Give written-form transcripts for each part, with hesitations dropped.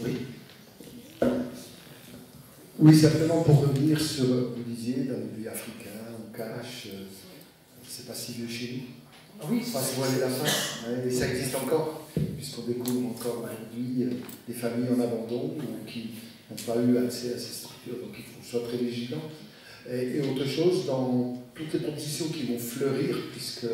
Oui. Oui, simplement pour revenir sur, vous disiez, dans les pays africains, on cache, c'est pas si vieux chez nous. Ah oui, pas se voiler la face, et ça existe encore, puisqu'on découvre encore aujourd'hui des familles en abandon ou qui n'ont pas eu accès à ces structures, donc il faut qu'on soit très vigilant. Et autre chose, dans toutes les propositions qui vont fleurir, puisque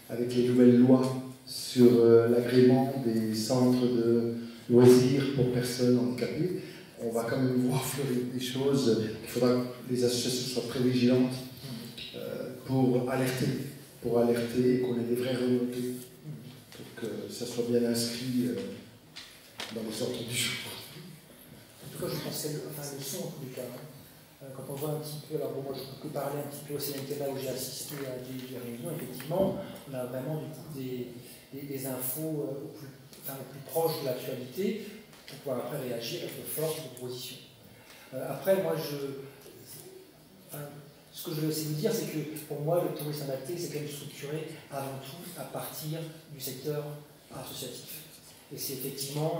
avec les nouvelles lois sur l'agrément des centres de loisirs pour personnes handicapées, on va quand même voir fleurir des choses. Il faudra que les associations soient très vigilantes pour alerter et qu'on ait des vraies remontées, pour que ça soit bien inscrit dans les ordres du jour. En tout cas, je pense que le son en tous les cas. Quand on voit un petit peu, alors bon, moi je peux parler un petit peu au CNTLA où j'ai assisté à des réunions, effectivement, on a vraiment des infos au plus proche de l'actualité pour pouvoir après réagir avec force de proposition. Après, moi, ce que je veux aussi vous dire, c'est que pour moi, le tourisme adapté, c'est quand même structuré avant tout à partir du secteur associatif. Et c'est effectivement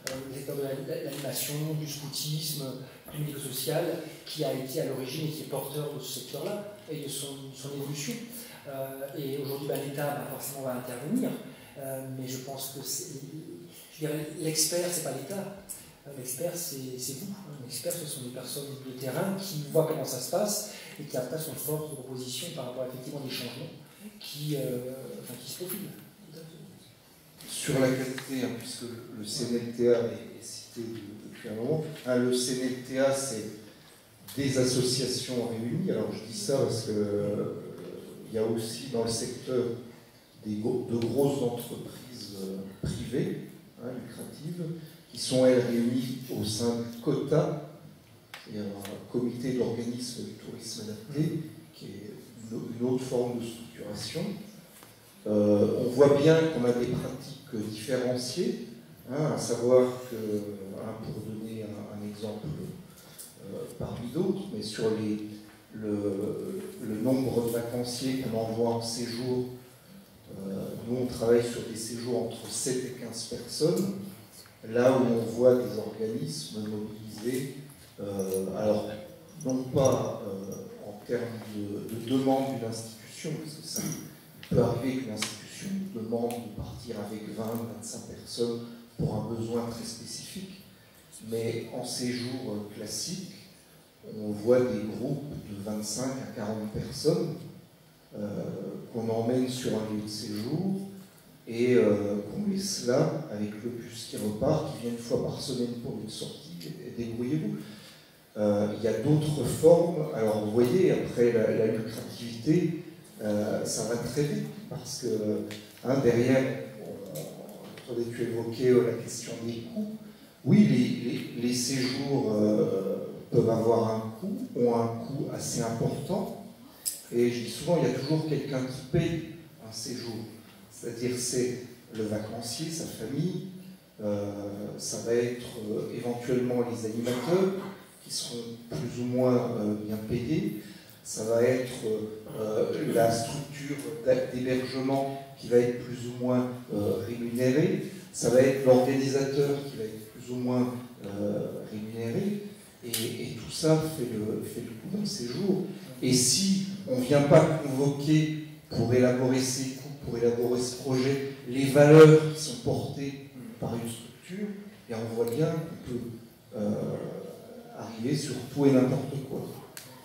le secteur de l'animation, du scoutisme, du médico-social qui a été à l'origine et qui est porteur de ce secteur-là et de son évolution. Et aujourd'hui, l'État forcément va intervenir, mais je pense que l'expert, c'est pas l'État. L'expert, c'est vous. L'expert, ce sont des personnes de terrain qui voient comment ça se passe et qui après sont force de proposition par rapport à effectivement des changements qui se profilent. Sur la qualité, puisque le CNLTA est cité depuis un moment, le CNLTA, c'est des associations réunies. Alors je dis ça parce qu'il y a aussi dans le secteur de grosses entreprises privées, lucratives, qui sont elles réunies au sein du COTA, c'est-à-dire un comité d'organisme du tourisme adapté, qui est une autre forme de structuration. On voit bien qu'on a des pratiques différenciées, à savoir que, pour donner un exemple parmi d'autres, mais sur le nombre de vacanciers qu'on envoie en séjour, nous on travaille sur des séjours entre 7 et 15 personnes, là où on voit des organismes mobilisés, alors non pas en termes de demande d'une institution, parce que ça peut arriver que l'institution demande de partir avec 20-25 personnes pour un besoin très spécifique, mais en séjour classique, on voit des groupes de 25 à 40 personnes qu'on emmène sur un lieu de séjour et qu'on laisse là avec le bus qui repart, qui vient une fois par semaine pour une sortie, et débrouillez-vous. Il y a d'autres formes. Alors vous voyez, après la lucrativité, ça va très vite, parce que derrière, tu évoquais la question des coûts. Oui, les séjours peuvent avoir un coût, ont un coût assez important, et je dis souvent, il y a toujours quelqu'un qui paye un séjour. C'est-à-dire, c'est le vacancier, sa famille, ça va être éventuellement les animateurs, qui seront plus ou moins bien payés, ça va être la structure d'hébergement qui va être plus ou moins rémunérée, ça va être l'organisateur qui va être plus ou moins rémunéré, et tout ça fait le coût d'un séjour. Et si on ne vient pas convoquer pour élaborer ces coûts, pour élaborer ce projet, les valeurs qui sont portées par une structure, et on voit bien qu'on peut arriver sur tout et n'importe quoi.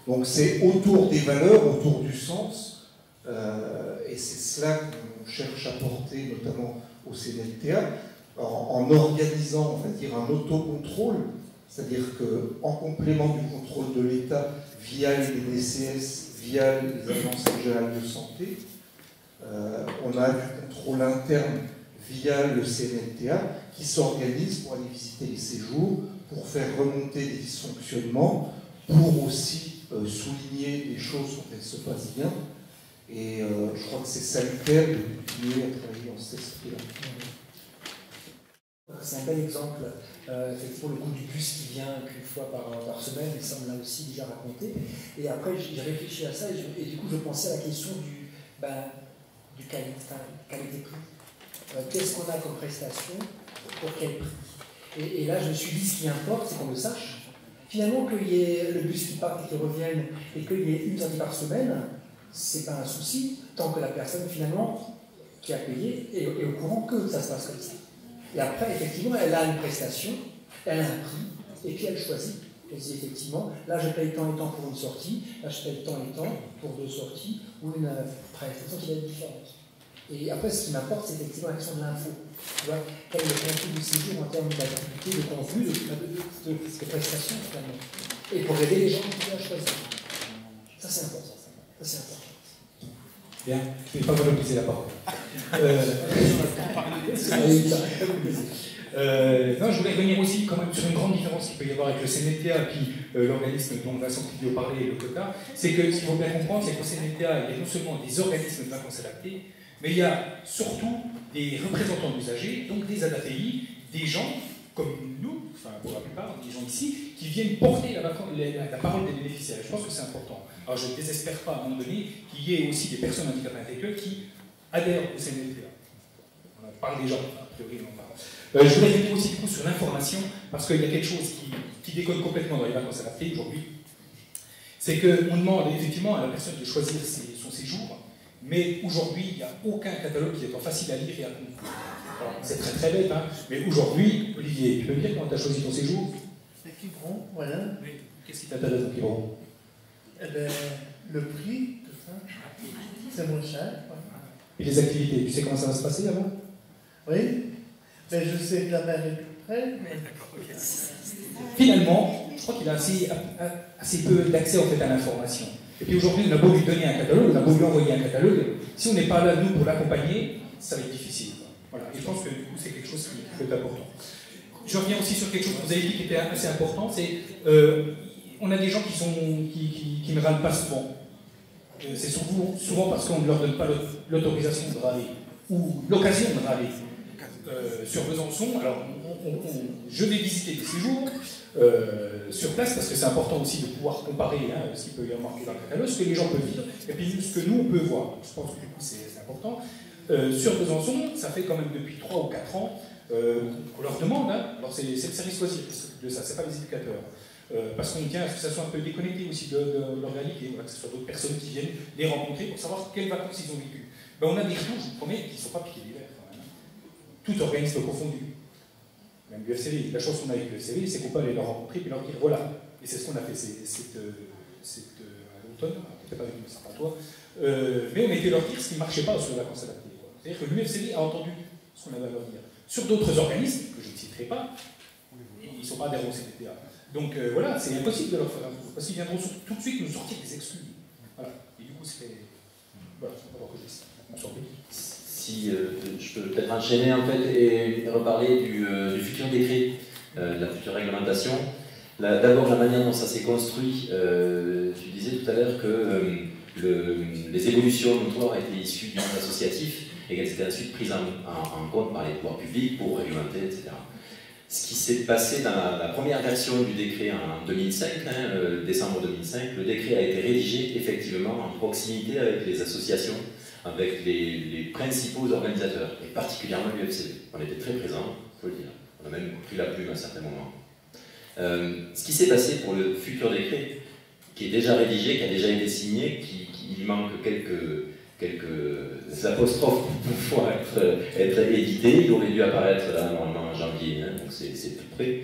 Donc c'est autour des valeurs, autour du sens, et c'est cela qu'on cherche à porter, notamment au CNLTA, en organisant, on va dire, un autocontrôle, c'est-à-dire qu'en complément du contrôle de l'État via les BDCS, via les agences régionales de santé, on a du contrôle interne via le CNLTA qui s'organise pour aller visiter les séjours, pour faire remonter des dysfonctionnements, pour aussi souligner des choses quand elles se passent bien. Et je crois que c'est salutaire de continuer à travailler dans cet esprit-là. C'est un bel exemple, effectivement, le coût du bus qui vient qu'une fois par semaine, et ça on l'a aussi déjà raconté. Et après, j'ai réfléchi à ça, et du coup, je pensais à la question du qualité-prix. Qu'est-ce qu'on a comme prestation, pour quel prix? Et là, je me suis dit, ce qui importe, c'est qu'on le sache. Finalement, qu'il y ait le bus qui parte et qui revienne, et qu'il y ait une sortie par semaine, c'est pas un souci, tant que la personne, finalement, qui a payé est au courant que ça se passe comme ça. Et après, effectivement, elle a une prestation, elle a un prix, et puis elle choisit. Elle dit effectivement, là je paye tant et tant pour une sortie, là je paye tant et tant pour 2 sorties, ou une prestation qui va être différente. Et après, ce qui m'importe, c'est effectivement la question de l'info. Tu vois, quel est le contenu du séjour en termes d'activité, de contenu, de prestations, finalement. Et pour aider les gens qui à choisir. Ça, c'est important. Ça, c'est important. Bien, je ne vais pas monopoliser la parole. Non, je voulais revenir aussi quand même sur une grande différence qu'il peut y avoir avec le CNLTA, puis l'organisme dont Vincent Clidio parlait, le COTA. C'est que ce qu'il faut bien comprendre, c'est qu'au CNLTA, il y a non seulement des organismes de vacances adaptées, mais il y a surtout des représentants d'usagers, donc des ADAPI, des gens comme nous, enfin pour la plupart, des gens ici, qui viennent porter la parole des bénéficiaires. Je pense que c'est important. Alors je ne désespère pas à un moment donné qu'il y ait aussi des personnes handicapées intellectuelles qui adhèrent au CNLTA. On parle des gens, a priori on en parle. Je voulais revenir aussi du coup sur l'information, parce qu'il y a quelque chose qui déconne complètement dans les vacances adaptées aujourd'hui. C'est qu'on demande effectivement à la personne de choisir son séjour, mais aujourd'hui, il n'y a aucun catalogue qui est facile à lire et à comprendre. C'est très très bête, hein, mais aujourd'hui, Olivier, tu peux me dire comment tu as choisi ton séjour? Le Quiberon, voilà. Oui. Qu'est-ce qui t'intéresse dans Quiberon? Eh bien, le prix, tout ça, c'est moins cher. Et les activités, tu sais comment ça va se passer avant? Oui, mais je sais que la mer est plus près. Finalement, je crois qu'il a assez peu d'accès en fait, à l'information. Et puis aujourd'hui, on a beau lui donner un catalogue, on a beau lui envoyer un catalogue, si on n'est pas là, nous, pour l'accompagner, ça va être difficile. Voilà. Et je pense que du coup, c'est quelque chose qui peut être important. Je reviens aussi sur quelque chose que vous avez dit qui était assez important, c'est on a des gens qui ne râlent pas souvent. C'est souvent parce qu'on ne leur donne pas l'autorisation de râler, ou l'occasion de râler. Sur Besançon, alors je vais visiter des séjours sur place parce que c'est important aussi de pouvoir comparer ce qu'il peut y avoir marqué dans le catalogue, ce que les gens peuvent vivre, et puis ce que nous on peut voir. Je pense que du coup c'est important. Sur Besançon, ça fait quand même depuis 3 ou 4 ans qu'on leur demande, alors c'est le service loisir qui s'occupe de ça, c'est pas les éducateurs. Parce qu'on tient à ce que ça soit un peu déconnecté aussi de l'organique, et voilà, que ce soit d'autres personnes qui viennent les rencontrer pour savoir quelles vacances ils ont vécues. Ben, on a des retours, je vous promets, qui ne sont pas piqués d'hiver. Tout organisme confondu. Même l'UFCV. La chose qu'on a avec l'UFCV, c'est qu'on peut aller leur rencontrer et leur dire voilà. Et c'est ce qu'on a fait à l'automne, peut-être pas avec nous, c'est pas toi. Mais on a été leur dire ce qui ne marchait pas sur les vacances adaptées. C'est-à-dire que l'UFCV a entendu ce qu'on avait à leur dire. Sur d'autres organismes, que je ne citerai pas, ils ne sont pas adhérents au CNLTA. Donc voilà, c'est impossible de leur faire un retour. Parce qu'ils viendront tout de suite nous sortir des exclus. Voilà. Et du coup, c'est. Voilà, on va voir que je dis ça. Si je peux peut-être enchaîner en fait et reparler du futur décret, de la future réglementation. D'abord, la manière dont ça s'est construit, tu disais tout à l'heure que les évolutions notoires étaient issues du monde associatif et qu'elles étaient ensuite prises en compte par les pouvoirs publics pour réglementer, etc. Ce qui s'est passé dans la première version du décret en 2005, décembre 2005, le décret a été rédigé effectivement en proximité avec les associations, avec les principaux organisateurs, et particulièrement l'UFCV. On était très présents, il faut le dire. On a même pris la plume à un certain moment. Ce qui s'est passé pour le futur décret, qui est déjà rédigé, qui a déjà été signé, il manque quelques apostrophes pour pouvoir être édité. Il aurait dû apparaître là, normalement en janvier, donc c'est tout près.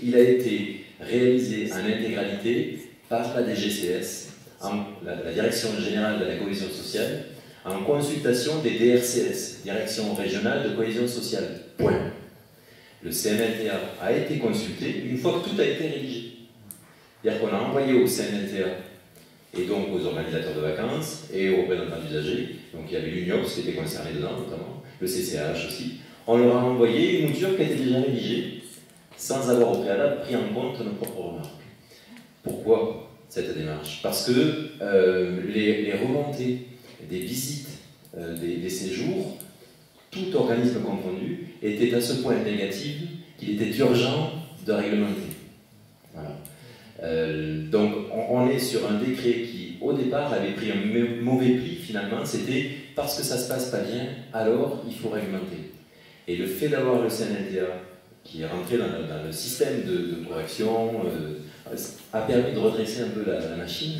Il a été réalisé en intégralité par la DGCS, la Direction Générale de la Cohésion Sociale, en consultation des DRCS, Direction Régionale de Cohésion Sociale. Point. Le CNLTA a été consulté une fois que tout a été rédigé. C'est-à-dire qu'on a envoyé au CNLTA et donc aux organisateurs de vacances et aux représentants d'usagers, donc il y avait l'UNIOPS qui était concerné dedans notamment, le CCH aussi, on leur a envoyé une mouture qui était déjà rédigée sans avoir au préalable pris en compte nos propres remarques. Pourquoi cette démarche? Parce que les remontées des visites, des séjours, tout organisme confondu, étaient à ce point négatives qu'il était urgent de réglementer. Voilà. Donc on est sur un décret qui, au départ, avait pris un mauvais pli finalement, c'était parce que ça se passe pas bien, alors il faut réglementer. Et le fait d'avoir le CNLTA qui est rentré dans le système de correction, a permis de redresser un peu la machine,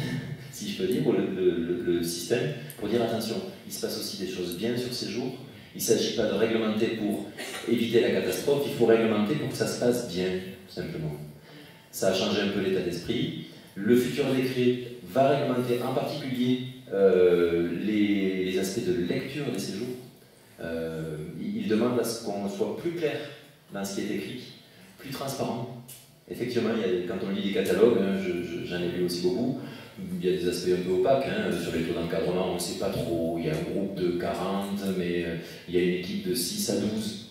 si je peux dire, ou le système, pour dire attention, il se passe aussi des choses bien sur ces jours. Il ne s'agit pas de réglementer pour éviter la catastrophe, il faut réglementer pour que ça se passe bien, tout simplement. Ça a changé un peu l'état d'esprit. Le futur décret va réglementer en particulier les aspects de lecture des séjours. Il demande à ce qu'on soit plus clair dans ce qui est écrit, plus transparent. Effectivement, quand on lit des catalogues, j'en ai lu aussi beaucoup, il y a des aspects un peu opaques, sur les taux d'encadrement, on ne sait pas trop, il y a un groupe de 40, mais il y a une équipe de 6 à 12.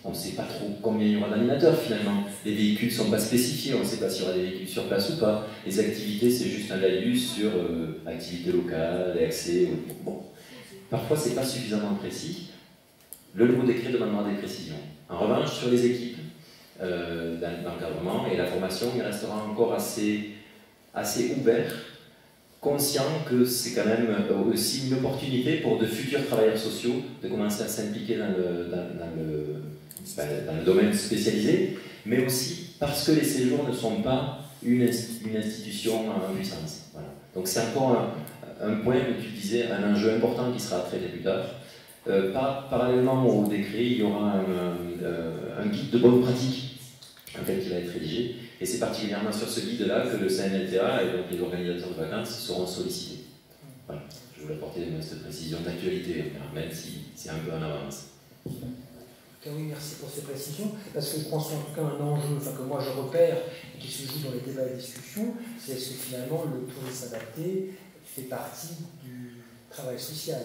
On ne sait pas trop combien il y aura d'animateurs finalement. Les véhicules ne sont pas spécifiés, on ne sait pas s'il y aura des véhicules sur place ou pas. Les activités, c'est juste un laïus sur activités locales, accès. Bon. Parfois, ce n'est pas suffisamment précis. Le nouveau décret demandera des précisions. En revanche, sur les équipes d'encadrement et la formation, il restera encore assez ouvert, conscient que c'est quand même aussi une opportunité pour de futurs travailleurs sociaux de commencer à s'impliquer dans le domaine spécialisé, mais aussi parce que les séjours ne sont pas une institution en puissance. Voilà. Donc c'est encore un point que tu disais, un enjeu important qui sera traité plus tard. Parallèlement au décret, il y aura un guide de bonne pratique en fait, qui va être rédigé, et c'est particulièrement sur ce guide-là que le CNLTA et donc les organisateurs de vacances seront sollicités. Voilà. Je voulais apporter cette précision d'actualité, même si c'est un peu en avance. Oui, merci pour ces précisions, parce que je pense en tout cas un enjeu que moi je repère et qui se joue dans les débats et les discussions, c'est est-ce que finalement le tourisme adapté fait partie du travail social,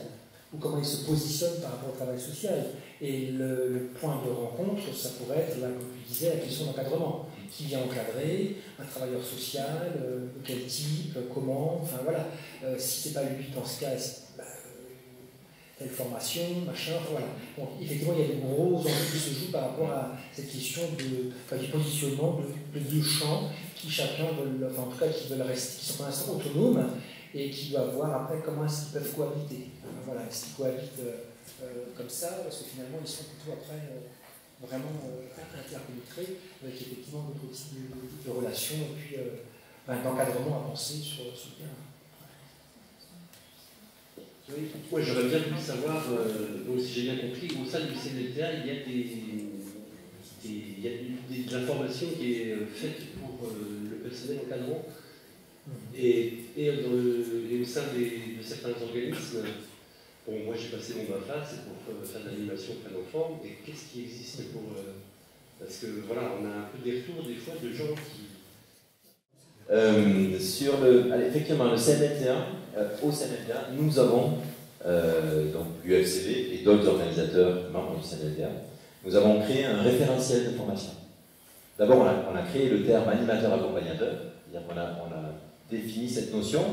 ou comment il se positionne par rapport au travail social. Et le point de rencontre, ça pourrait être, là, comme tu disais, la question d'encadrement. Qui vient encadrer, un travailleur social, de quel type, comment, enfin voilà. Si c'est pas lui, dans ce cas, telle formation, machin, voilà. Donc effectivement, il y a de gros enjeux qui se jouent par rapport à cette question du positionnement de deux champs qui chacun veulent, enfin en tout cas qui veulent rester, qui sont pour l'instant autonomes et qui doivent voir après comment est-ce qu'ils peuvent cohabiter. Voilà, est-ce qu'ils cohabitent comme ça, parce que finalement ils sont plutôt après vraiment interpénétrés avec effectivement d'autres types de relations et puis d'encadrement à penser sur le terrain. Oui, moi j'aurais bien voulu savoir, donc si j'ai bien compris, au sein du CNLTA, il y a des informations qui est faite pour le personnel encadrant et au sein de certains organismes. Bon, moi j'ai passé mon BAFA, c'est pour faire de l'animation auprès d'enfants, et qu'est-ce qui existe pour... parce que voilà, on a un peu des retours des fois de gens qui... Effectivement, le CNLTA, au CNLTA, nous avons, donc l'UFCV et d'autres organisateurs membres du CNLTA, nous avons créé un référentiel de formation. D'abord, on a créé le terme animateur-accompagnateur, c'est-à-dire qu'on a défini cette notion,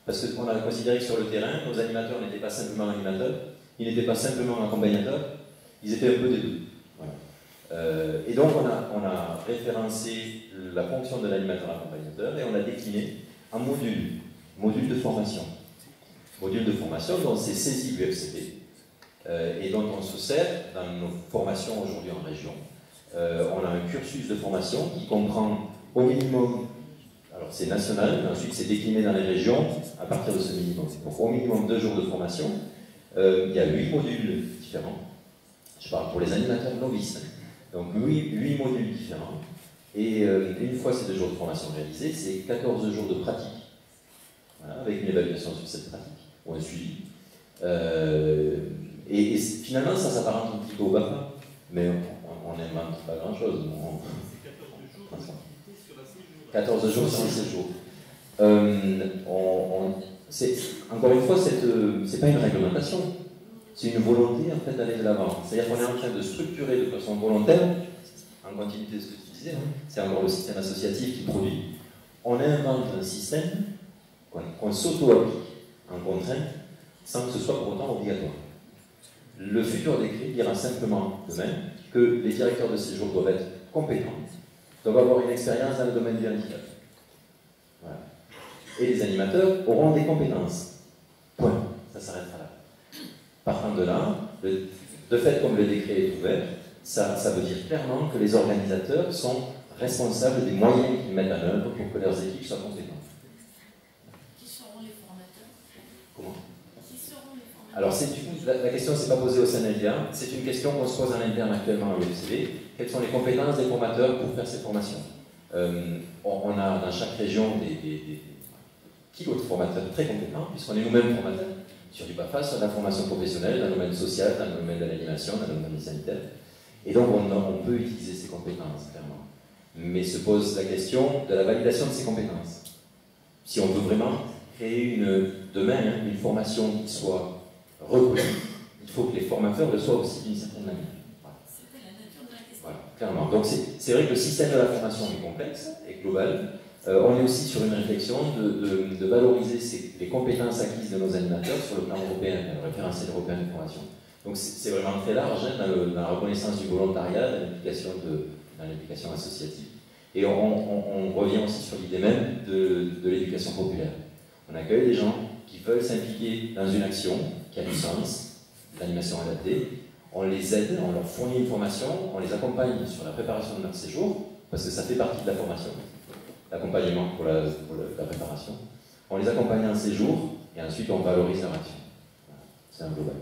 parce qu'on a considéré que sur le terrain, nos animateurs n'étaient pas simplement animateurs, ils n'étaient pas simplement accompagnateurs, ils étaient un peu des deux. Voilà. Et donc on a référencé la fonction de l'animateur-accompagnateur et on l'a décliné en modules de formation. Modules de formation dont c'est saisi l'UFCP et dont on se sert dans nos formations aujourd'hui en région. On a un cursus de formation qui comprend au minimum, alors c'est national, mais ensuite c'est décliné dans les régions à partir de ce minimum. Donc au minimum 2 jours de formation, il y a 8 modules différents. Je parle pour les animateurs novices. Donc 8 modules différents. Et une fois ces 2 jours de formation réalisés, c'est 14 jours de pratique, voilà, avec une évaluation sur cette pratique, ou un suivi. Et finalement, ça s'apparente un petit peu au BAFA, mais on n'invente pas grand-chose. 14 jours sur les 16 jours. Encore une fois, c'est pas une réglementation, c'est une volonté en fait, d'aller de l'avant. C'est-à-dire qu'on est en train de structurer de façon volontaire, en continuité de ce que tu disais, c'est encore le système associatif qui produit. On invente un système qu'on s'auto-applique en contrainte sans que ce soit pour autant obligatoire. Le futur décret dira simplement demain que les directeurs de séjour doivent être compétents, doivent avoir une expérience dans le domaine du handicap. Voilà. Et les animateurs auront des compétences. Point. Ça s'arrêtera là. Partant de là, de fait, comme le décret est ouvert, ça veut dire clairement que les organisateurs sont responsables des moyens qu'ils mettent en œuvre pour que leurs équipes soient compétentes. Qui seront les formateurs? Comment? Qui seront les formateurs? Alors, la question ne s'est pas posée au sein de l'INTA, c'est une question qu'on se pose en interne actuellement à l'UFCV. Quelles sont les compétences des formateurs pour faire ces formations? On a dans chaque région des kilos de formateurs très compétents, puisqu'on est nous-mêmes formateurs sur du BAFA, sur la formation professionnelle, dans le domaine social, dans le domaine de l'animation, dans le domaine sanitaire. Et donc on peut utiliser ces compétences, clairement. Mais se pose la question de la validation de ces compétences. Si on veut vraiment créer demain une formation qui soit reconnue, il faut que les formateurs le soient aussi d'une certaine manière. C'était la nature de la question. Voilà, clairement. Donc c'est vrai que le système de la formation est complexe et global. On est aussi sur une réflexion de valoriser les compétences acquises de nos animateurs sur le plan européen, le référentiel européen de formation. Donc c'est vraiment très large dans la reconnaissance du volontariat, dans l'implication associative. Et on revient aussi sur l'idée même de l'éducation populaire. On accueille des gens qui veulent s'impliquer dans une action qui a du sens, l'animation adaptée. On les aide, on leur fournit une formation, on les accompagne sur la préparation de leur séjour, parce que ça fait partie de la formation, l'accompagnement pour la préparation. On les accompagne en séjour, et ensuite on valorise leur action. Voilà. C'est un global.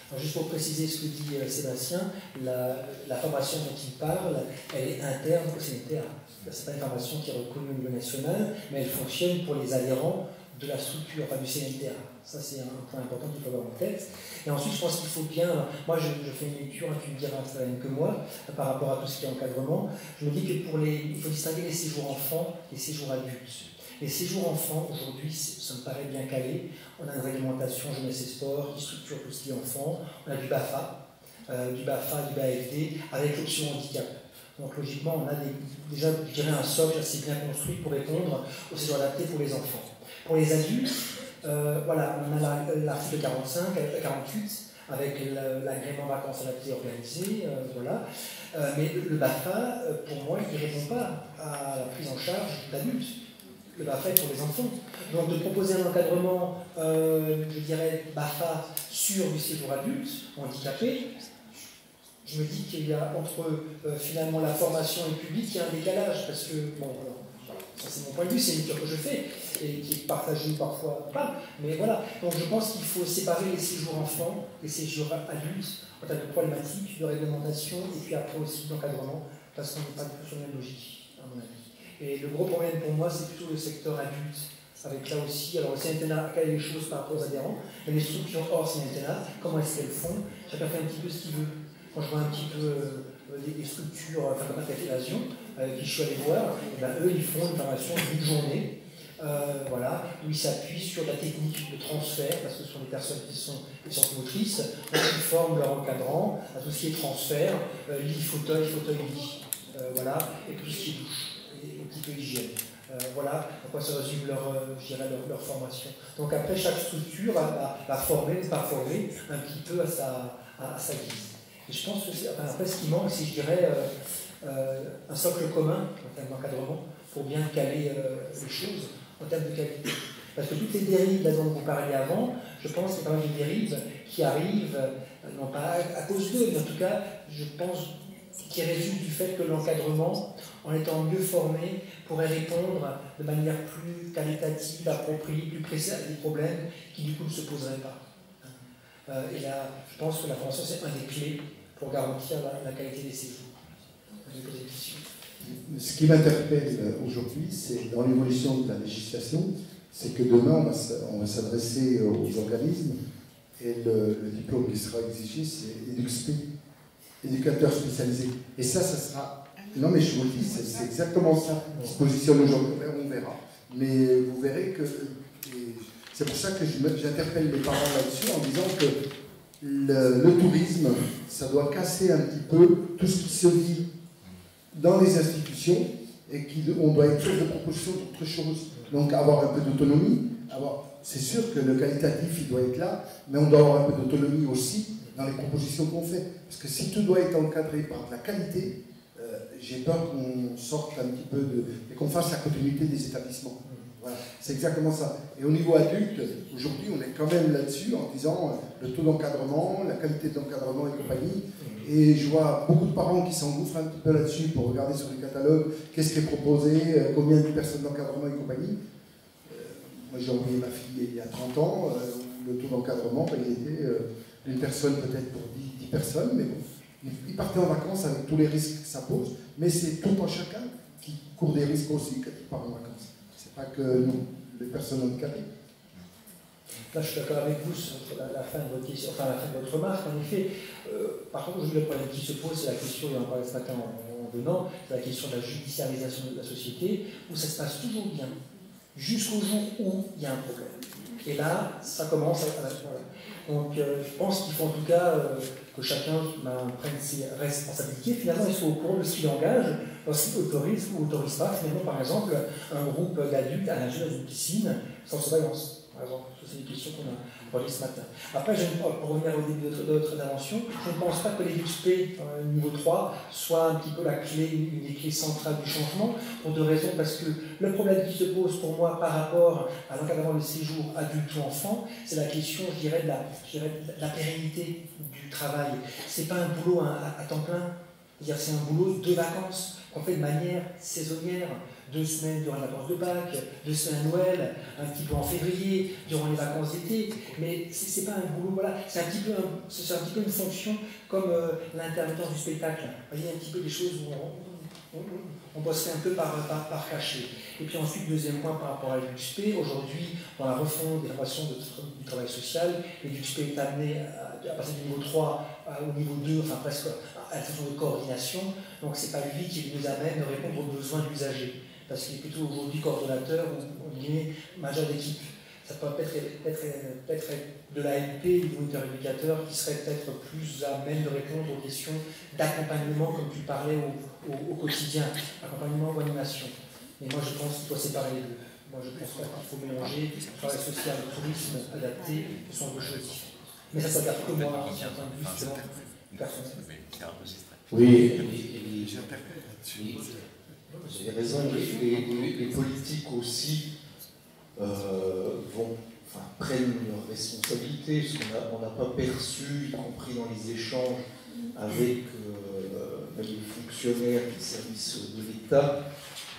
Alors juste pour préciser ce que dit Sébastien, la formation dont il parle, elle est interne au CNTA. Ce n'est pas une formation qui est reconnue au niveau national, mais elle fonctionne pour les adhérents de la structure, enfin du CNTA. Ça, c'est un point important qu'il faut avoir en tête. Et ensuite, je pense qu'il faut bien... Moi, je fais une lecture, tu me diras ça même que moi, par rapport à tout ce qui est encadrement. Je me dis que il faut distinguer les séjours enfants et les séjours adultes. Les séjours enfants, aujourd'hui, ça me paraît bien calé. On a une réglementation jeunesse et sport qui structure tout ce qui est enfant. On a du BAFA, du BAFD, avec l'option handicap. Donc logiquement, on a déjà, je dirais, un socle assez bien construit pour répondre aux séjours adaptés pour les enfants. Pour les adultes, voilà, on a l'article 48, avec l'agrément vacances adaptées organisé, voilà. Mais le BAFA, pour moi, il ne répond pas à la prise en charge d'adultes. Le BAFA est pour les enfants. Donc de proposer un encadrement, je dirais, BAFA sur du séjour adulte, handicapé, je me dis qu'il y a entre finalement la formation et le public, il y a un décalage, parce que, bon, alors, ça c'est mon point de vue, c'est une lecture que je fais, et qui est partagée parfois pas, mais voilà. Donc je pense qu'il faut séparer les séjours enfants, les séjours adultes, en termes de problématiques, de réglementation, et puis après aussi d'encadrement, parce qu'on n'est pas du tout sur la même logique, à mon avis. Et le gros problème pour moi, c'est plutôt le secteur adulte, avec là aussi, alors le CNTNA a les choses par rapport aux adhérents, mais les structures hors CNTNA, comment est-ce qu'elles font? Chacun fait un petit peu ce qu'il veut. Quand je vois un petit peu les structures, enfin comme Aviation, qui je suis allé voir, ben, eux ils font une formation d'une journée, voilà, où ils s'appuient sur la technique de transfert, parce que ce sont des personnes qui sont motrices, donc ils forment leur encadrant à tout ce qui est transfert, lit, fauteuil, lit, voilà, et tout ce qui est douche, et un petit peu hygiène. Voilà à quoi se résume leur formation. Donc après, chaque structure va former, pas former, un petit peu à sa guise. Et je pense que après, ce qui manque, c'est, je dirais, un socle commun en termes d'encadrement pour bien caler les choses en termes de qualité. Parce que toutes les dérives dont vous parliez avant, je pense qu'il y a quand même des dérives qui arrivent, non pas à cause d'eux, mais en tout cas, je pense, qui résultent du fait que l'encadrement, en étant mieux formé, pourrait répondre de manière plus qualitative, appropriée, plus précise à des problèmes qui du coup ne se poseraient pas. Et là, je pense que la formation, c'est un des clés pour garantir la qualité des séjours. Ce qui m'interpelle aujourd'hui, c'est dans l'évolution de la législation, c'est que demain, on va s'adresser aux organismes et le diplôme qui sera exigé, c'est EduxP, éducateur spécialisé. Et ça sera... Non mais je vous le dis, c'est exactement ça qui se positionne aujourd'hui, on verra. Mais vous verrez que... C'est pour ça que j'interpelle les parents là-dessus en disant que le tourisme, ça doit casser un petit peu tout ce qui se vit dans les institutions et qu'on doit être sûr de propositions d'autres choses. Donc avoir un peu d'autonomie, c'est sûr que le qualitatif il doit être là, mais on doit avoir un peu d'autonomie aussi dans les propositions qu'on fait. Parce que si tout doit être encadré par de la qualité, j'ai peur qu'on sorte un petit peu et qu'on fasse la continuité des établissements. Voilà, c'est exactement ça. Et au niveau adulte, aujourd'hui, on est quand même là-dessus en disant le taux d'encadrement, la qualité de l'encadrement et compagnie. Et je vois beaucoup de parents qui s'engouffrent un petit peu là-dessus pour regarder sur les catalogues qu'est-ce qui est proposé, combien de personnes d'encadrement et compagnie. Moi, j'ai envoyé ma fille il y a 30 ans, le taux d'encadrement, il était une personne peut-être pour 10 personnes, mais bon, ils partaient en vacances avec tous les risques que ça pose, mais c'est tout en chacun qui court des risques aussi quand il part en vacances. C'est pas que nous, les personnes handicapées. Là, je suis d'accord avec vous sur la fin de votre question, enfin la fin de votre remarque. En effet, par contre, le problème qui se pose, c'est la question, et on en parlait ce matin en venant, c'est la question de la judiciarisation de la société, où ça se passe toujours bien, jusqu'au jour où il y a un problème. Et là, ça commence à voilà. Donc, je pense qu'il faut en tout cas que chacun prenne ses responsabilités. Finalement, il soit au courant de ce qu'il engage, lorsqu'il autorise ou autorise pas, finalement, par exemple, un groupe d'adultes à nager dans une piscine sans surveillance. Par exemple, c'est une question qu'on a parlé ce matin. Après, pour revenir au début de notre intervention, je ne pense pas que les XP niveau 3 soient un petit peu la clé, une des clés centrales du changement, pour deux raisons. Parce que le problème qui se pose pour moi par rapport à l'encadrement de séjour adulte ou enfant, c'est la question, je dirais, de la pérennité du travail. Ce n'est pas un boulot à temps plein, c'est un boulot de vacances qu'on fait de manière saisonnière. 2 semaines durant la vacances de Pâques, 2 semaines à Noël, un petit peu en février, durant les vacances d'été, mais c'est pas un boulot, voilà, c'est un petit peu une fonction comme l'intermittence du spectacle. Vous voyez, un petit peu des choses où on bosserait un peu par cachet. Et puis ensuite, deuxième point par rapport à l'UXP, aujourd'hui, dans la refonte des formations du travail social, l'UXP est amené à passer du niveau 3 au niveau 2, enfin presque à la fonction de coordination, donc c'est pas lui qui nous amène à répondre aux besoins de l'usager. Parce qu'il est plutôt aujourd'hui coordonnateur ou majeur d'équipe. Ça peut peut-être de l'AMP, du moniteur éducateur, qui serait peut-être plus à même de répondre aux questions d'accompagnement, comme tu parlais au quotidien, accompagnement ou animation. Mais moi, je pense qu'il faut séparer les deux. Moi, je pense pas qu'il faut mélanger travail social et tourisme adapté, ce sont deux choses différentes. Mais ça ne regarde que moi, d'un point de vue justement personnel. Oui, vous avez raison, les politiques aussi prennent leurs responsabilités, parce qu'on n'a pas perçu, y compris dans les échanges avec les fonctionnaires des services de l'État,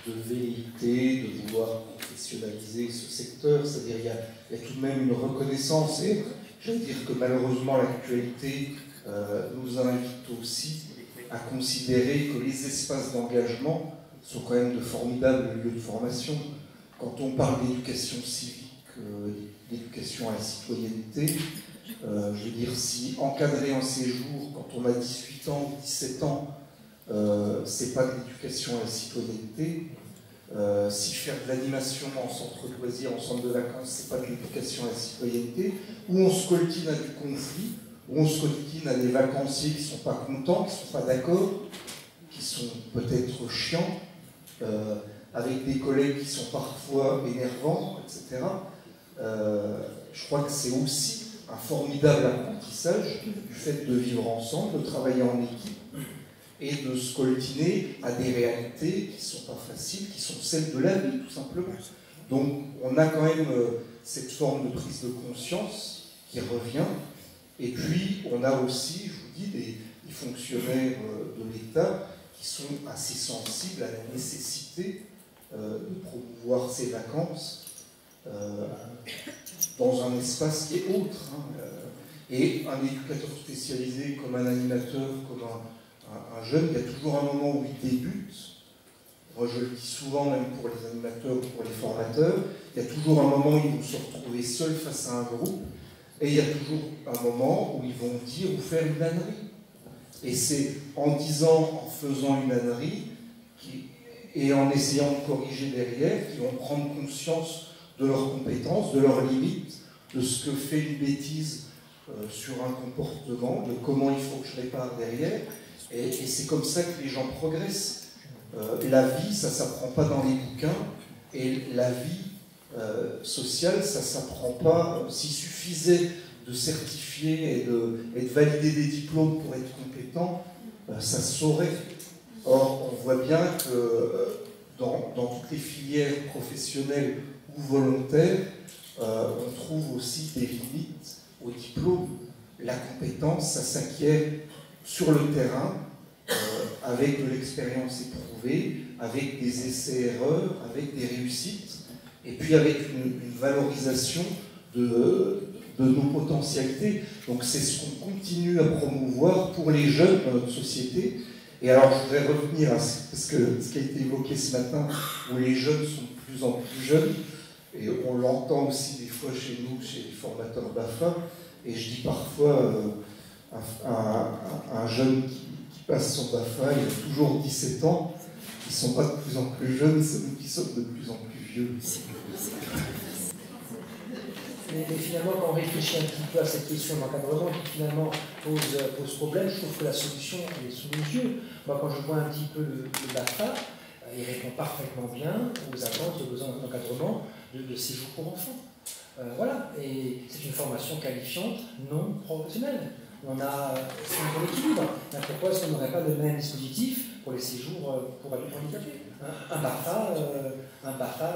de velléité de vouloir professionnaliser ce secteur. C'est-à-dire qu'il y a tout de même une reconnaissance, et je veux dire que malheureusement l'actualité nous invite aussi à considérer que les espaces d'engagement sont quand même de formidables lieux de formation. Quand on parle d'éducation civique, d'éducation à la citoyenneté, je veux dire, si encadrer un séjour quand on a 18 ans, 17 ans, c'est pas de l'éducation à la citoyenneté, si faire de l'animation en centre de loisirs, en centre de vacances, c'est pas de l'éducation à la citoyenneté, où on se coltine à du conflit, où on se coltine à des vacanciers qui ne sont pas contents, qui ne sont pas d'accord, qui sont peut-être chiants, avec des collègues qui sont parfois énervants, etc. Je crois que c'est aussi un formidable apprentissage du fait de vivre ensemble, de travailler en équipe et de se coltiner à des réalités qui ne sont pas faciles, qui sont celles de la vie, tout simplement. Donc on a quand même cette forme de prise de conscience qui revient. Et puis, on a aussi, je vous dis, des fonctionnaires de l'État qui sont assez sensibles à la nécessité de promouvoir ces vacances dans un espace qui est autre. Et un éducateur spécialisé, comme un animateur, comme un jeune, il y a toujours un moment où il débute. Moi, je le dis souvent, même pour les animateurs ou pour les formateurs, il y a toujours un moment où ils vont se retrouver seuls face à un groupe. Et il y a toujours un moment où ils vont dire ou faire une ânerie. Et c'est en disant, en faisant une ânerie, et en essayant de corriger derrière, qu'ils vont prendre conscience de leurs compétences, de leurs limites, de ce que fait une bêtise sur un comportement, de comment il faut que je répare derrière. Et c'est comme ça que les gens progressent. La vie, ça ne s'apprend pas dans les bouquins, et la vie sociale, ça ne s'apprend pas. S'il suffisait de certifier et de valider des diplômes pour être compétent, ça se saurait. Or, on voit bien que dans toutes les filières professionnelles ou volontaire, on trouve aussi des limites au diplôme. La compétence, ça s'acquiert sur le terrain, avec de l'expérience éprouvée, avec des essais-erreurs, avec des réussites, et puis avec une valorisation de nos potentialités. Donc c'est ce qu'on continue à promouvoir pour les jeunes dans notre société. Et alors je voudrais revenir à ce qui a été évoqué ce matin, où les jeunes sont de plus en plus jeunes, et on l'entend aussi des fois chez nous, chez les formateurs BAFA, et je dis parfois un jeune qui passe son BAFA, il a toujours 17 ans, ils ne sont pas de plus en plus jeunes, c'est nous qui sommes de plus en plus vieux. Mais finalement, quand on réfléchit un petit peu à cette question d'encadrement qui finalement pose problème, je trouve que la solution elle est sous nos yeux. Moi, quand je vois un petit peu le BAFA, il répond parfaitement bien aux attentes et aux besoins d'encadrement de séjour pour enfants. Voilà, et c'est une formation qualifiante non professionnelle. C'est un bon équilibre. Pourquoi est-ce qu'on n'aurait pas le même dispositif pour les séjours pour adultes handicapés? Un BAFA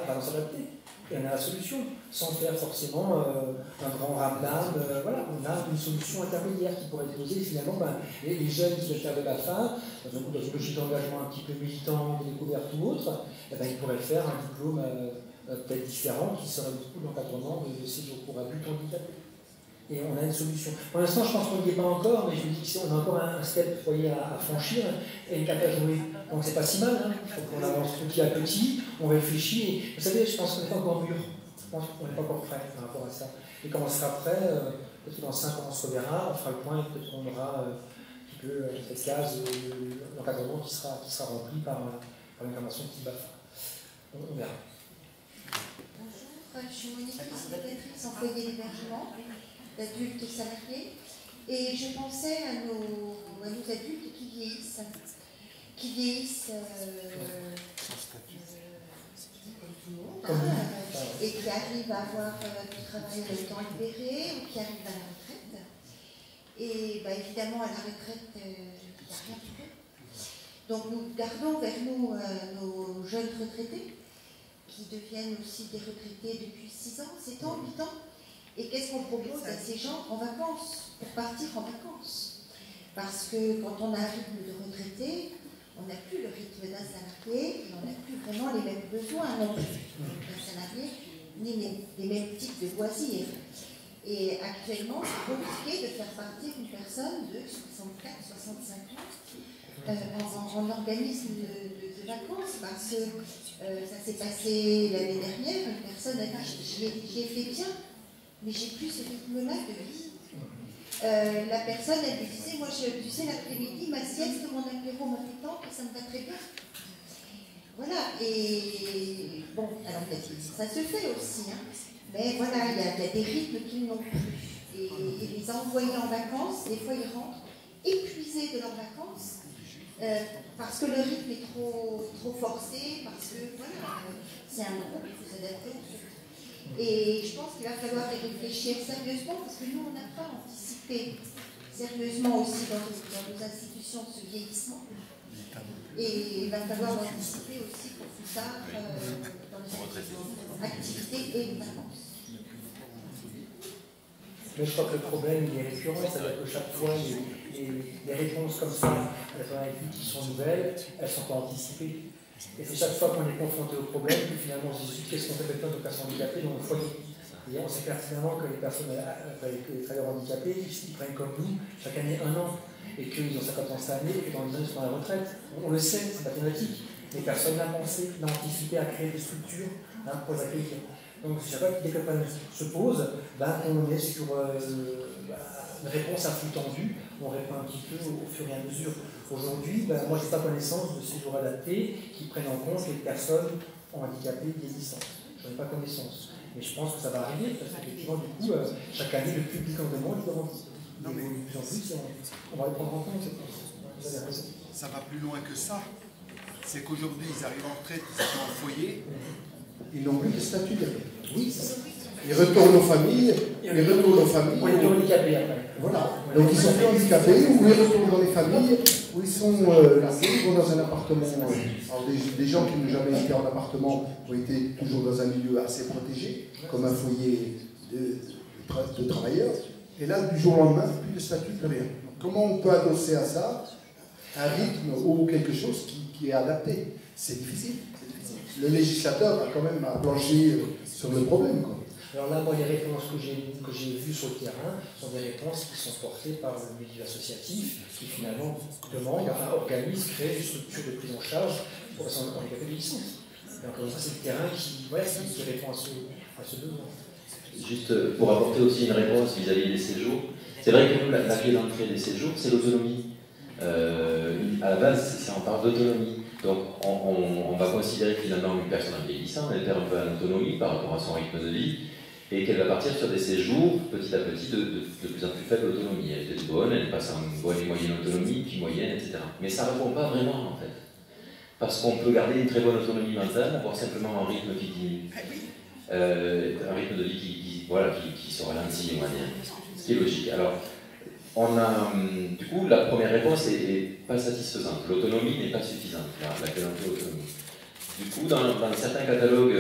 va s'adapter. Et on a la solution, sans faire forcément un grand ramdam. Voilà, on a une solution intermédiaire qui pourrait être posée finalement. Les jeunes qui veulent faire de BAFA, dans une logique d'engagement un petit peu militant, de découverte ou autre, ils pourraient faire un diplôme peut-être différent qui serait beaucoup l'encadrement de séjour pour adultes handicapés. Et on a une solution. Pour l'instant, je pense qu'on n'y est pas encore, mais je me dis qu'on a encore un step à franchir et une carte à jouer. Donc c'est pas si mal, hein. Il faut qu'on avance petit à petit, on réfléchit. Et, vous savez, je pense qu'on n'est pas encore mûr. Je pense qu'on n'est pas encore prêt par rapport à ça. Et quand on sera prêt, peut-être que dans 5 ans on se reverra, on fera le point et peut-être qu'on aura un petit peu cette case de l'encadrement qui sera rempli par l'incarnation qui BAFA. On verra. Bonjour, je suis Monique, éducatrice en foyer d'hébergement d'adultes salariés, et je pensais à nos adultes qui vieillissent comme tout le monde, et qui arrivent à avoir du travail à temps libéré, ou qui arrivent à la retraite. Et évidemment, à la retraite, il n'y a rien du tout. Donc nous gardons vers nous nos jeunes retraités, qui deviennent aussi des retraités depuis 6 ans, 7 ans, 8 ans. Et qu'est-ce qu'on propose à ces gens en vacances, pour partir en vacances? Parce que quand on a un rythme de retraité, on n'a plus le rythme d'un salarié, et on n'a plus vraiment les mêmes besoins non plus d'un salarié, ni les mêmes types de loisirs. Et actuellement, c'est compliqué de faire partir une personne de 64, 65 ans en organisme de vacances, parce que ça s'est passé l'année dernière, une personne a dit j'y ai fait bien, mais j'ai plus ce rythme-là de vie. La personne, elle me disait, moi, tu sais, l'après-midi, ma sieste, mon apéro, ma pétanque, ça me va très bien. Voilà, et bon, alors ça se fait aussi, hein. Mais voilà, il y a des rythmes qu'ils n'ont plus. Et les envoyer en vacances, des fois, ils rentrent épuisés de leurs vacances, parce que le rythme est trop forcé, parce que, voilà, c'est un groupe, il faut s'adapter. Et je pense qu'il va falloir y réfléchir sérieusement, parce que nous, on n'a pas anticipé sérieusement aussi dans nos institutions ce vieillissement. Et il va falloir l'anticiper aussi pour plus tard dans les activités et vacances. Mais je crois que le problème il est récurrent, c'est-à-dire que chaque fois, les réponses comme ça, qui sont nouvelles, elles sont pas anticipées. Et c'est chaque fois qu'on est confronté au problème que finalement on se dit qu'est-ce qu'on fait maintenant de personnes handicapées dans le foyer. Et on sait pertinemment que les personnes avec les travailleurs handicapés, ils prennent comme nous chaque année 1 an, et qu'ils ont 50 ans cette année, et que dans 10 ans ils sont à la retraite. On le sait, c'est mathématique. Mais personne n'a pensé, n'a anticipé à créer des structures pour les accueillir. Donc je sais pas, dès que le problème se pose, on est sur une réponse à flux tendu, on répond un petit peu au fur et à mesure. Aujourd'hui, moi je n'ai pas connaissance de séjours adaptés qui prennent en compte les personnes handicapées vieillissantes. Je n'en ai pas connaissance. Mais je pense que ça va arriver, parce qu'effectivement, du coup, chaque année, le public en demande, il grandit. De plus en plus, on va le prendre en compte. Vous avez raison. Ça va plus loin que ça. C'est qu'aujourd'hui, ils arrivent en retraite, ils sont en foyer. Ils n'ont plus de statut de... Oui, c'est ça. Ils retournent aux familles. Ils retournent aux familles. On est plus handicapés après. Voilà. Donc ils sont plus handicapés, ou ils retournent dans les familles, où ils sont largués, ils vont dans un appartement. Alors des gens qui n'ont jamais été en appartement ont été toujours dans un milieu assez protégé, comme un foyer de travailleurs. Et là, du jour au lendemain, plus de statut, plus rien. Comment on peut adosser à ça un rythme ou quelque chose qui est adapté? C'est difficile. Le législateur a quand même à plancher sur le problème, quoi. Alors là, moi, les réponses que j'ai vues sur le terrain sont des réponses qui sont portées par le milieu associatif, qui finalement demande, organise, crée une structure de prise en charge pour personnes handicapées vieillissantes. Et encore une fois, c'est le terrain qui répond à ce besoin. Juste pour apporter aussi une réponse vis-à-vis des séjours, c'est vrai que nous, la clé d'entrée des séjours, c'est l'autonomie. À la base, on parle d'autonomie. Donc, on va considérer que finalement une personne vieillissante, elle perd un peu en autonomie par rapport à son rythme de vie, et qu'elle va partir sur des séjours petit à petit de plus en plus faible autonomie. Elle est bonne, elle passe en bonne et moyenne autonomie, puis moyenne, etc. Mais ça ne répond pas vraiment, en fait. Parce qu'on peut garder une très bonne autonomie mentale, avoir simplement un rythme qui diminue. Un rythme de vie qui se ralentit, on va dire. Ce qui est logique. Alors, on a, du coup, la première réponse n'est pas satisfaisante. L'autonomie n'est pas suffisante, la qualité d'autonomie. Du coup, dans certains catalogues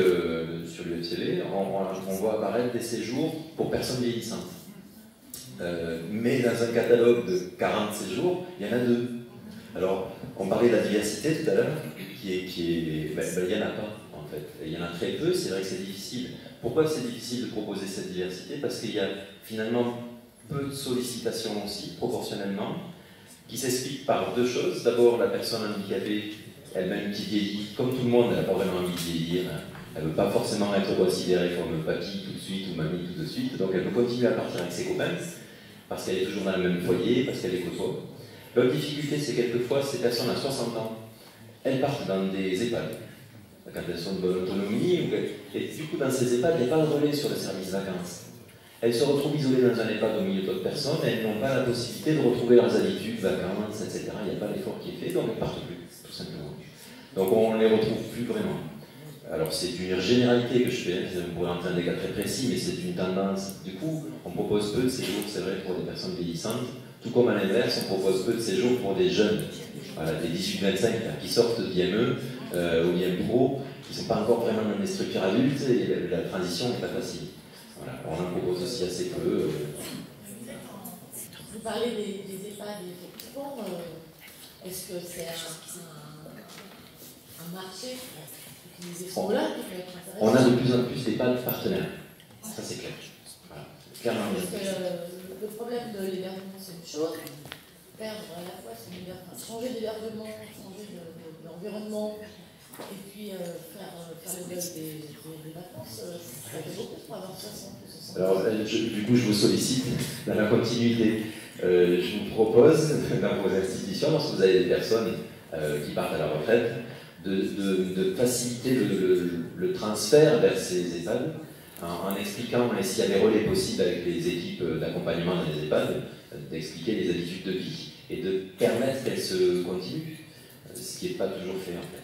sur l'UFCV, on voit apparaître des séjours pour personnes vieillissantes. Mais dans un catalogue de 40 séjours, il y en a 2. Alors, on parlait de la diversité tout à l'heure, il n'y en a pas, en fait. Il y en a très peu, c'est vrai que c'est difficile. Pourquoi c'est difficile de proposer cette diversité? Parce qu'il y a finalement peu de sollicitations aussi, proportionnellement, qui s'expliquent par 2 choses. D'abord, la personne handicapée elle-même qui vieillit, comme tout le monde, elle n'a pas vraiment envie de vieillir. Elle ne veut pas forcément être considérée comme papy tout de suite ou mamie tout de suite, donc elle veut continuer à partir avec ses copains, parce qu'elle est toujours dans le même foyer, parce qu'elle les côtoie. L'autre difficulté, c'est quelquefois, ces personnes à 60 ans, elles partent dans des EHPAD, quand elles sont de bonne autonomie, et du coup, dans ces EHPAD, il n'y a pas de relais sur le service vacances. Elles se retrouvent isolées dans un EHPAD au milieu d'autres personnes, et elles n'ont pas la possibilité de retrouver leurs habitudes, vacances, etc. Il n'y a pas d'effort qui est fait, donc elles ne partent plus, tout simplement. Donc on ne les retrouve plus vraiment. Alors c'est une généralité que je fais, on pourrait entrer dans des cas très précis, mais c'est une tendance. Du coup, on propose peu de séjours, c'est vrai, pour des personnes vieillissantes, tout comme à l'inverse, on propose peu de séjours pour des jeunes, voilà, des 18-25 qui sortent d'IME ou d'IMPRO, qui ne sont pas encore vraiment dans des structures adultes, et la transition n'est pas facile. Voilà. On en propose aussi assez peu. Vous parlez des EHPAD, effectivement, est-ce que c'est un marché qui nous est sur là, qui peut être intéressant? On a de plus en plus d'EHPAD partenaires, ça c'est clair. Voilà. Clairement. Parce que le problème de l'hébergement, c'est une chose, perdre à la fois changer d'hébergement, changer d'environnement, et puis faire le deuil des vacances, ça fait beaucoup pour avoir 60 ou 60. Alors, du coup, je vous sollicite dans la continuité. Je vous propose, dans vos institutions, lorsque vous avez des personnes qui partent à la retraite, de faciliter le transfert vers ces EHPAD en expliquant s'il y a des relais possibles avec les équipes d'accompagnement dans les EHPAD, d'expliquer les habitudes de vie et de permettre qu'elles se continuent, ce qui n'est pas toujours fait en fait.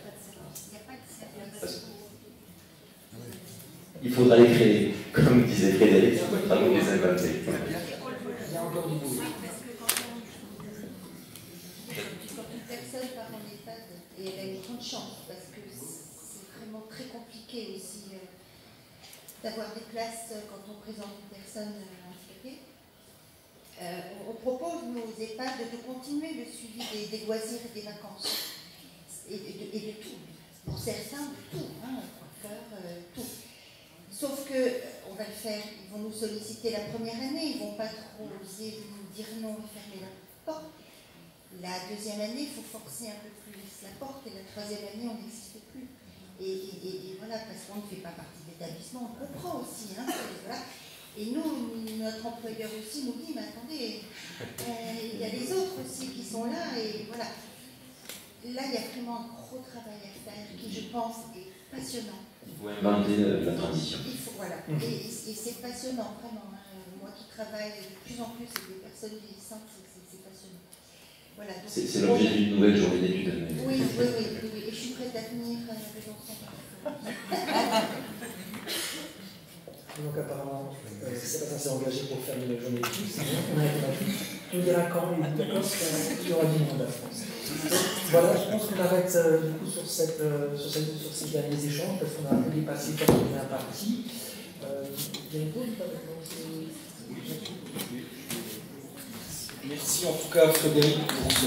Il faudra les créer, comme disait Frédéric, il faudra donc les inventer. Il y a encore du boulot. Quand une personne part en EHPAD, et elle a une grande chance, parce que c'est vraiment très compliqué aussi d'avoir des places quand on présente une personne handicapée. On propose, nous, aux EHPAD, de continuer le suivi des loisirs et des vacances. Et de tout. Pour certains, de tout. Coiffeur, tout. Sauf qu'on va le faire, ils vont nous solliciter la première année, ils ne vont pas trop oser nous dire non et fermer la porte. La deuxième année, il faut forcer un peu plus la porte, et la troisième année, on n'existe plus. Et voilà, parce qu'on ne fait pas partie de l'établissement, on comprend aussi. Voilà. Et nous, notre employeur aussi nous dit, mais attendez, il y a les autres aussi qui sont là, et voilà. Là, il y a vraiment un gros travail à faire qui, je pense, est passionnant. Il faut inventer la transition. Voilà. Et c'est passionnant, vraiment. Moi qui travaille de plus en plus avec des personnes vieillissantes, c'est passionnant. Voilà. C'est l'objet d'une nouvelle journée d'études. Oui. Et je suis prête à venir avec enfants. Donc apparemment, Sébastien s'est engagé pour faire une journée de plus. On a été battu. Tu me diras quand, et d'accord, il y aura du monde à France. Voilà, je pense qu'on arrête du coup sur ces derniers échanges, parce qu'on a un peu dépassé comme on est parti. Il y a une pause ou pas maintenant? Merci en tout cas Frédéric pour ce